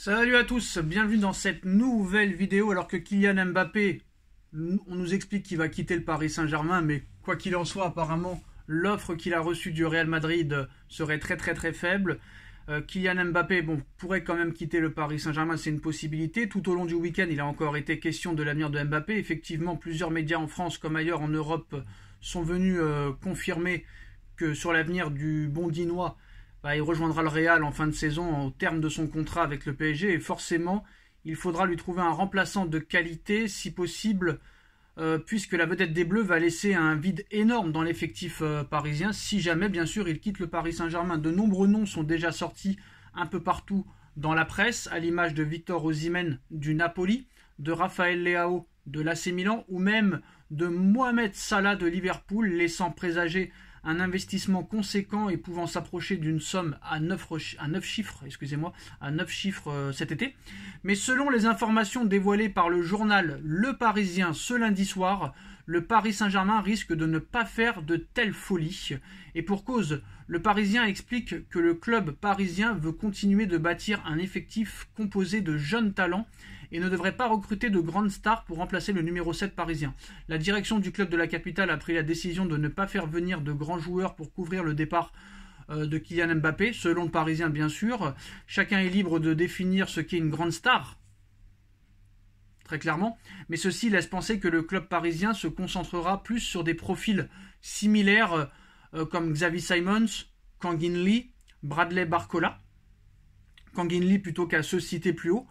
Salut à tous, bienvenue dans cette nouvelle vidéo. Alors que Kylian Mbappé, on nous explique qu'il va quitter le Paris Saint-Germain, mais quoi qu'il en soit, apparemment, l'offre qu'il a reçue du Real Madrid serait très faible. Kylian Mbappé pourrait quand même quitter le Paris Saint-Germain, c'est une possibilité. Tout au long du week-end, il a encore été question de l'avenir de Mbappé. Effectivement, plusieurs médias en France comme ailleurs en Europe sont venus confirmer que sur l'avenir du Bondinois, il rejoindra le Real en fin de saison au terme de son contrat avec le PSG et forcément il faudra lui trouver un remplaçant de qualité si possible, puisque la vedette des Bleus va laisser un vide énorme dans l'effectif parisien si jamais bien sûr il quitte le Paris Saint-Germain. De nombreux noms sont déjà sortis un peu partout dans la presse, à l'image de Victor Osimhen du Napoli, de Raphaël Leao de l'AC Milan ou même de Mohamed Salah de Liverpool, laissant présager un investissement conséquent et pouvant s'approcher d'une somme à 9 chiffres cet été. Mais selon les informations dévoilées par le journal Le Parisien ce lundi soir, le Paris Saint-Germain risque de ne pas faire de telles folies. Et pour cause, le Parisien explique que le club parisien veut continuer de bâtir un effectif composé de jeunes talents et ne devrait pas recruter de grandes stars pour remplacer le numéro 7 parisien. La direction du club de la capitale a pris la décision de ne pas faire venir de grands joueurs pour couvrir le départ de Kylian Mbappé, selon le Parisien bien sûr. Chacun est libre de définir ce qu'est une grande star, très clairement, mais ceci laisse penser que le club parisien se concentrera plus sur des profils similaires comme Xavi Simons, Kangin Lee, Bradley Barcola. Kangin Lee plutôt qu'à ceux cités plus haut.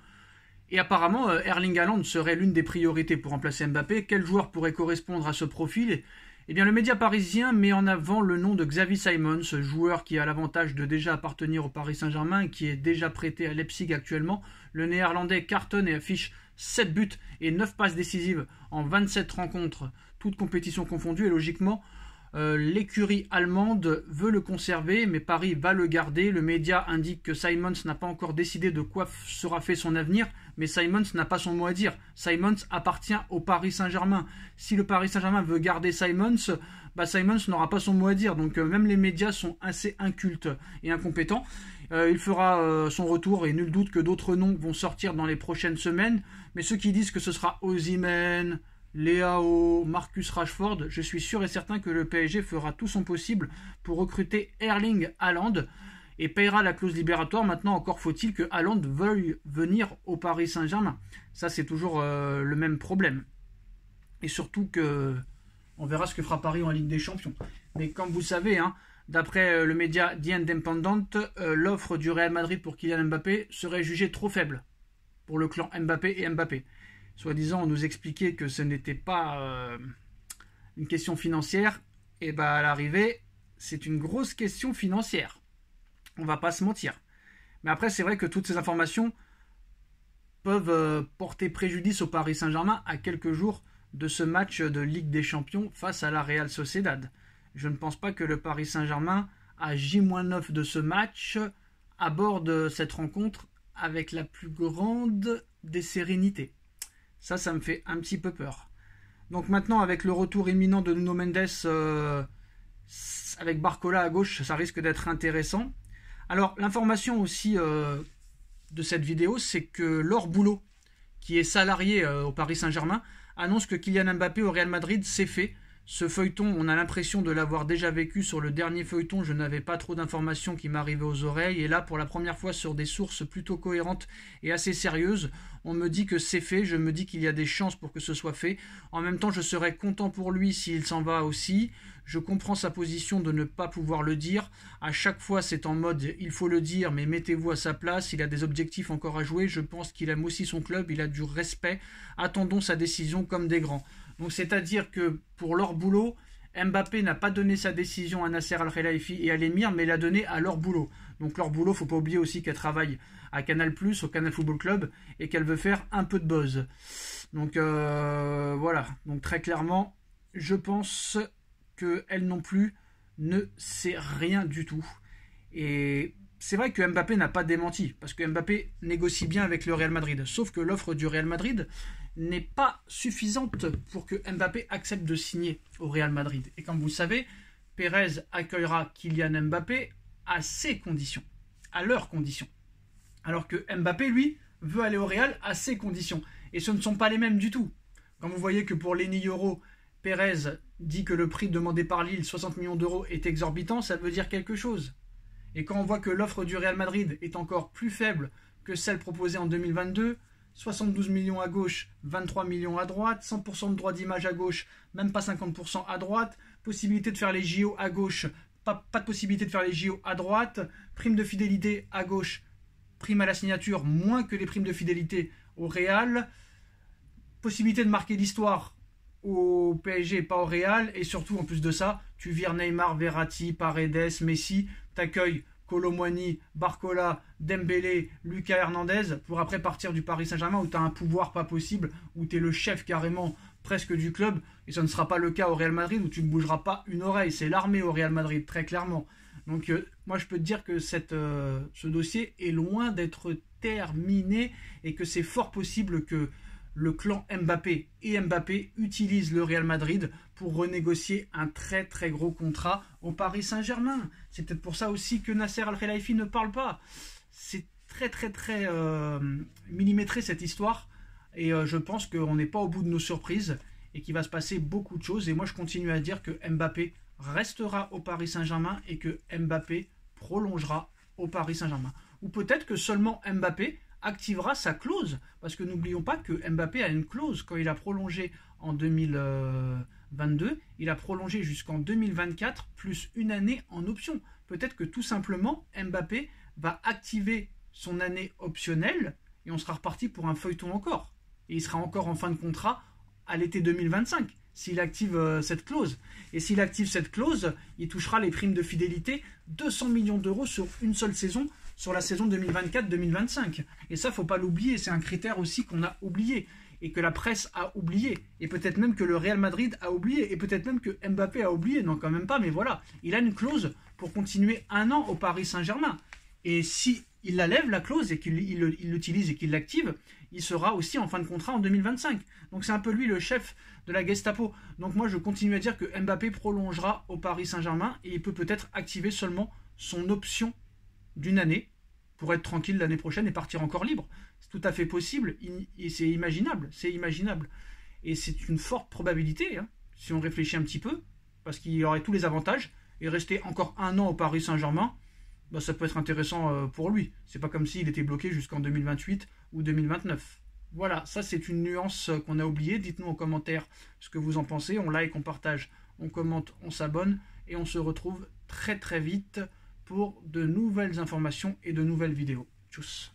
Et apparemment, Erling Haaland serait l'une des priorités pour remplacer Mbappé. Quel joueur pourrait correspondre à ce profil ? Eh bien, le média parisien met en avant le nom de Xavi Simons, joueur qui a l'avantage de déjà appartenir au Paris Saint-Germain et qui est déjà prêté à Leipzig actuellement. Le néerlandais cartonne et affiche 7 buts et 9 passes décisives en 27 rencontres, toutes compétitions confondues. Et logiquement, l'écurie allemande veut le conserver, mais Paris va le garder. Le média indique que Simons n'a pas encore décidé de quoi sera fait son avenir, mais Simons n'a pas son mot à dire. Simons appartient au Paris Saint-Germain. Si le Paris Saint-Germain veut garder Simons, Simons n'aura pas son mot à dire. Donc même les médias sont assez incultes et incompétents. Il fera son retour et nul doute que d'autres noms vont sortir dans les prochaines semaines. Mais ceux qui disent que ce sera Osimhen, Leao, Marcus Rashford, je suis sûr et certain que le PSG fera tout son possible pour recruter Erling Haaland et paiera la clause libératoire. Maintenant, encore faut-il que Haaland veuille venir au Paris Saint-Germain. Ça, c'est toujours le même problème. Et surtout que on verra ce que fera Paris en Ligue des Champions. Mais comme vous savez, d'après le média The Independent, l'offre du Real Madrid pour Kylian Mbappé serait jugée trop faible pour le clan Mbappé et Mbappé. Soi-disant, on nous expliquait que ce n'était pas une question financière. Et à l'arrivée, c'est une grosse question financière. On va pas se mentir. Mais après, c'est vrai que toutes ces informations peuvent porter préjudice au Paris Saint-Germain à quelques jours de ce match de Ligue des Champions face à la Real Sociedad. Je ne pense pas que le Paris Saint-Germain, à J-9 de ce match, aborde cette rencontre avec la plus grande des sérénités. Ça me fait un petit peu peur. Donc maintenant, avec le retour imminent de Nuno Mendes, avec Barcola à gauche, ça risque d'être intéressant. Alors, l'information aussi de cette vidéo, c'est que Laure Boulot, qui est salarié au Paris Saint-Germain, annonce que Kylian Mbappé au Real Madrid, c'est fait. Ce feuilleton, on a l'impression de l'avoir déjà vécu. Sur le dernier feuilleton, je n'avais pas trop d'informations qui m'arrivaient aux oreilles. Et là, pour la première fois, sur des sources plutôt cohérentes et assez sérieuses, on me dit que c'est fait. Je me dis qu'il y a des chances pour que ce soit fait. En même temps, je serais content pour lui s'il s'en va aussi. Je comprends sa position de ne pas pouvoir le dire. À chaque fois, c'est en mode il faut le dire, mais mettez-vous à sa place. Il a des objectifs encore à jouer. Je pense qu'il aime aussi son club. Il a du respect. Attendons sa décision comme des grands. Donc c'est-à-dire que pour Laure Boulot, Mbappé n'a pas donné sa décision à Nasser Al-Khelaifi et à l'émir, mais l'a donné à Laure Boulot. Donc Laure Boulot, faut pas oublier aussi qu'elle travaille à Canal+, au Canal Football Club, et qu'elle veut faire un peu de buzz. Donc voilà. Donc très clairement, je pense qu'elle non plus ne sait rien du tout. Et c'est vrai que Mbappé n'a pas démenti, parce que Mbappé négocie bien avec le Real Madrid. Sauf que l'offre du Real Madrid n'est pas suffisante pour que Mbappé accepte de signer au Real Madrid. Et comme vous le savez, Pérez accueillera Kylian Mbappé à ses conditions, à leurs conditions. Alors que Mbappé, lui, veut aller au Real à ses conditions. Et ce ne sont pas les mêmes du tout. Quand vous voyez que pour Lenny Euro, Pérez dit que le prix demandé par Lille, 60 millions d'euros, est exorbitant, ça veut dire quelque chose. Et quand on voit que l'offre du Real Madrid est encore plus faible que celle proposée en 2022, 72 millions à gauche, 23 millions à droite, 100% de droit d'image à gauche, même pas 50% à droite, possibilité de faire les JO à gauche, pas de possibilité de faire les JO à droite, prime de fidélité à gauche, prime à la signature, moins que les primes de fidélité au Real, possibilité de marquer l'histoire au PSG et pas au Real, et surtout en plus de ça, tu vires Neymar, Verratti, Paredes, Messi, t'accueilles Kolo Muani, Barcola, Dembélé, Lucas Hernandez, pour après partir du Paris Saint-Germain où tu as un pouvoir pas possible, où tu es le chef carrément presque du club, et ça ne sera pas le cas au Real Madrid où tu ne bougeras pas une oreille, c'est l'armée au Real Madrid, très clairement. Donc moi je peux te dire que ce dossier est loin d'être terminé et que c'est fort possible que le clan Mbappé et Mbappé utilisent le Real Madrid pour renégocier un très très gros contrat au Paris Saint-Germain. C'est peut-être pour ça aussi que Nasser Al-Khelaifi ne parle pas. C'est très millimétré cette histoire et je pense qu'on n'est pas au bout de nos surprises et qu'il va se passer beaucoup de choses. Et moi je continue à dire que Mbappé restera au Paris Saint-Germain et que Mbappé prolongera au Paris Saint-Germain. Ou peut-être que seulement Mbappé activera sa clause, parce que n'oublions pas que Mbappé a une clause. Quand il a prolongé en 2022, il a prolongé jusqu'en 2024 plus une année en option. Peut-être que tout simplement Mbappé va activer son année optionnelle et on sera reparti pour un feuilleton encore. Et il sera encore en fin de contrat à l'été 2025 s'il active cette clause. Et s'il active cette clause, il touchera les primes de fidélité, 200 millions d'euros sur une seule saison, sur la saison 2024-2025. Et ça, faut pas l'oublier, c'est un critère aussi qu'on a oublié, et que la presse a oublié, et peut-être même que le Real Madrid a oublié, et peut-être même que Mbappé a oublié, non quand même pas, mais voilà, il a une clause pour continuer un an au Paris Saint-Germain. Et si il la lève, la clause, et qu'il l'utilise et qu'il l'active, il sera aussi en fin de contrat en 2025. Donc c'est un peu lui le chef de la Gestapo. Donc moi je continue à dire que Mbappé prolongera au Paris Saint-Germain et il peut peut-être activer seulement son option d'une année pour être tranquille l'année prochaine et partir encore libre. C'est tout à fait possible et c'est imaginable. Et c'est une forte probabilité, hein, si on réfléchit un petit peu, parce qu'il aurait tous les avantages et rester encore un an au Paris Saint-Germain, bah, ça peut être intéressant pour lui. C'est pas comme s'il était bloqué jusqu'en 2028 ou 2029. Voilà, ça c'est une nuance qu'on a oubliée. Dites-nous en commentaire ce que vous en pensez. On like, on partage, on commente, on s'abonne et on se retrouve très très vite pour de nouvelles informations et de nouvelles vidéos. Tchuss.